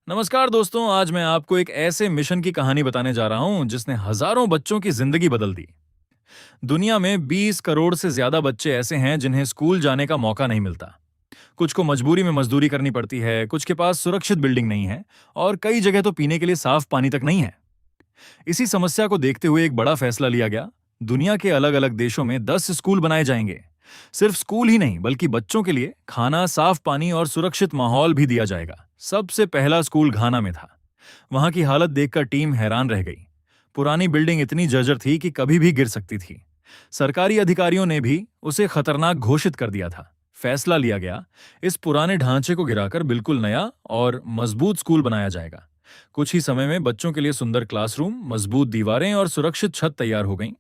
नमस्कार दोस्तों, आज मैं आपको एक ऐसे मिशन की कहानी बताने जा रहा हूं जिसने हजारों बच्चों की जिंदगी बदल दी। दुनिया में 20 करोड़ से ज्यादा बच्चे ऐसे हैं जिन्हें स्कूल जाने का मौका नहीं मिलता। कुछ को मजबूरी में मजदूरी करनी पड़ती है, कुछ के पास सुरक्षित बिल्डिंग नहीं है और कई जगह तो पीने के लिए साफ पानी तक नहीं है। इसी समस्या को देखते हुए एक बड़ा फैसला लिया गया। दुनिया के अलग अलग देशों में 10 स्कूल बनाए जाएंगे। सिर्फ स्कूल ही नहीं बल्कि बच्चों के लिए खाना, साफ पानी और सुरक्षित माहौल भी दिया जाएगा। सबसे पहला स्कूल घाना में था। वहां की हालत देखकर टीम हैरान रह गई। पुरानी बिल्डिंग इतनी जर्जर थी कि कभी भी गिर सकती थी। सरकारी अधिकारियों ने भी उसे खतरनाक घोषित कर दिया था। फैसला लिया गया, इस पुराने ढांचे को गिराकर बिल्कुल नया और मजबूत स्कूल बनाया जाएगा। कुछ ही समय में बच्चों के लिए सुंदर क्लासरूम, मजबूत दीवारें और सुरक्षित छत तैयार हो गईं।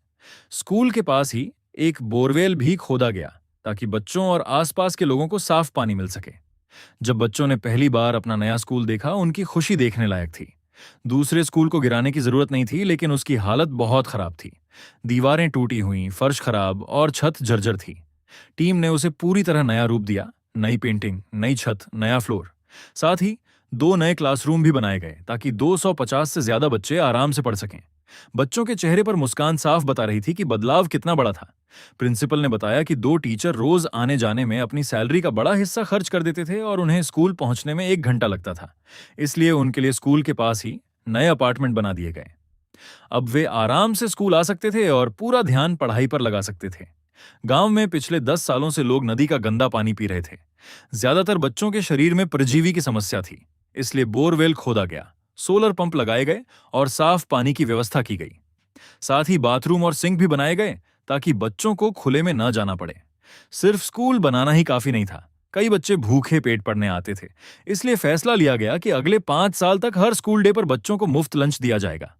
स्कूल के पास ही एक बोरवेल भी खोदा गया ताकि बच्चों और आसपास के लोगों को साफ पानी मिल सके। जब बच्चों ने पहली बार अपना नया स्कूल देखा, उनकी खुशी देखने लायक थी। दूसरे स्कूल को गिराने की जरूरत नहीं थी, लेकिन उसकी हालत बहुत खराब थी। दीवारें टूटी हुई, फर्श खराब और छत जर्जर थी। टीम ने उसे पूरी तरह नया रूप दिया। नई पेंटिंग, नई छत, नया फ्लोर। साथ ही 2 नए क्लासरूम भी बनाए गए ताकि 250 से ज्यादा बच्चे आराम से पढ़ सकें। बच्चों के चेहरे पर मुस्कान साफ बता रही थी कि बदलाव कितना बड़ा था। प्रिंसिपल ने बताया कि 2 टीचर रोज आने जाने में अपनी सैलरी का बड़ा हिस्सा खर्च कर देते थे और उन्हें स्कूल पहुंचने में 1 घंटा लगता था। इसलिए उनके लिए स्कूल के पास ही नए अपार्टमेंट बना दिए गए। अब वे आराम से स्कूल आ सकते थे और पूरा ध्यान पढ़ाई पर लगा सकते थे। गांव में पिछले 10 सालों से लोग नदी का गंदा पानी पी रहे थे। ज्यादातर बच्चों के शरीर में परजीवी की समस्या थी। इसलिए बोरवेल खोदा गया, सोलर पंप लगाए गए और साफ पानी की व्यवस्था की गई। साथ ही बाथरूम और सिंक भी बनाए गए ताकि बच्चों को खुले में न जाना पड़े। सिर्फ स्कूल बनाना ही काफी नहीं था। कई बच्चे भूखे पेट पढ़ने आते थे। इसलिए फैसला लिया गया कि अगले 5 साल तक हर स्कूल डे पर बच्चों को मुफ्त लंच दिया जाएगा।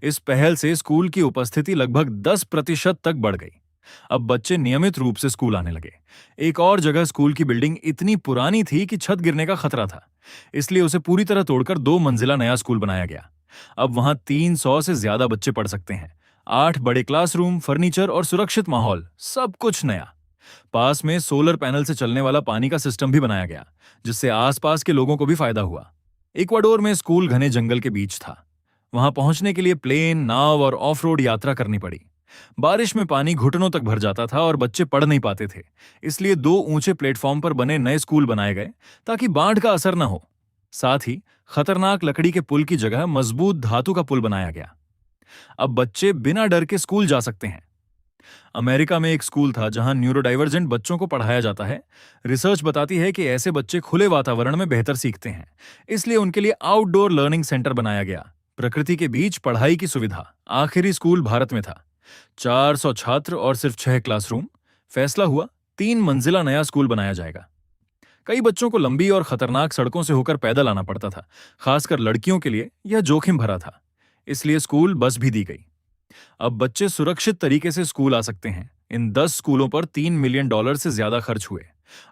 इस पहल से स्कूल की उपस्थिति लगभग 10% तक बढ़ गई। अब बच्चे नियमित रूप से स्कूल आने लगे। एक और जगह स्कूल की बिल्डिंग इतनी पुरानी थी कि छत गिरने का खतरा था। इसलिए उसे पूरी तरह तोड़कर 2 मंजिला नया स्कूल बनाया गया। अब वहां 300 से ज्यादा बच्चे पढ़ सकते हैं। 8 बड़े क्लासरूम, फर्नीचर और सुरक्षित माहौल, सब कुछ नया। पास में सोलर पैनल से चलने वाला पानी का सिस्टम भी बनाया गया, जिससे आसपास के लोगों को भी फायदा हुआ। इक्वाडोर में स्कूल घने जंगल के बीच था। वहां पहुंचने के लिए प्लेन, नाव और ऑफ रोड यात्रा करनी पड़ी। बारिश में पानी घुटनों तक भर जाता था और बच्चे पढ़ नहीं पाते थे। इसलिए 2 ऊंचे प्लेटफॉर्म पर बने नए स्कूल बनाए गए ताकि बाढ़ का असर न हो। साथ ही खतरनाक लकड़ी के पुल की जगह मजबूत धातु का पुल बनाया गया। अब बच्चे बिना डर के स्कूल जा सकते हैं। अमेरिका में एक स्कूल था जहां न्यूरोडाइवर्जेंट बच्चों को पढ़ाया जाता है। रिसर्च बताती है कि ऐसे बच्चे खुले वातावरण में बेहतर सीखते हैं। इसलिए उनके लिए आउटडोर लर्निंग सेंटर बनाया गया। प्रकृति के बीच पढ़ाई की सुविधा। आखिरी स्कूल भारत में था। 400 छात्र और सिर्फ 6 क्लासरूम। फैसला हुआ, 3 मंजिला नया स्कूल बनाया जाएगा। कई बच्चों को लंबी और खतरनाक सड़कों से होकर पैदल आना पड़ता था। खासकर लड़कियों के लिए यह जोखिम भरा था। इसलिए स्कूल बस भी दी गई। अब बच्चे सुरक्षित तरीके से स्कूल आ सकते हैं। इन 10 स्कूलों पर $3 मिलियन से ज्यादा खर्च हुए।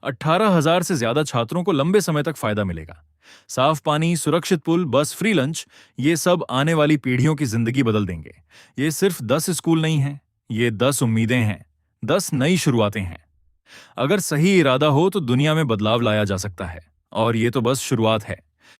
18,000 से ज्यादा छात्रों को लंबे समय तक फायदा मिलेगा। साफ पानी, सुरक्षित पुल, बस, फ्री लंच, ये सब आने वाली पीढ़ियों की जिंदगी बदल देंगे। ये सिर्फ 10 स्कूल नहीं हैं, ये 10 उम्मीदें हैं, 10 नई शुरुआतें हैं। अगर सही इरादा हो तो दुनिया में बदलाव लाया जा सकता है। और ये तो बस शुरुआत है।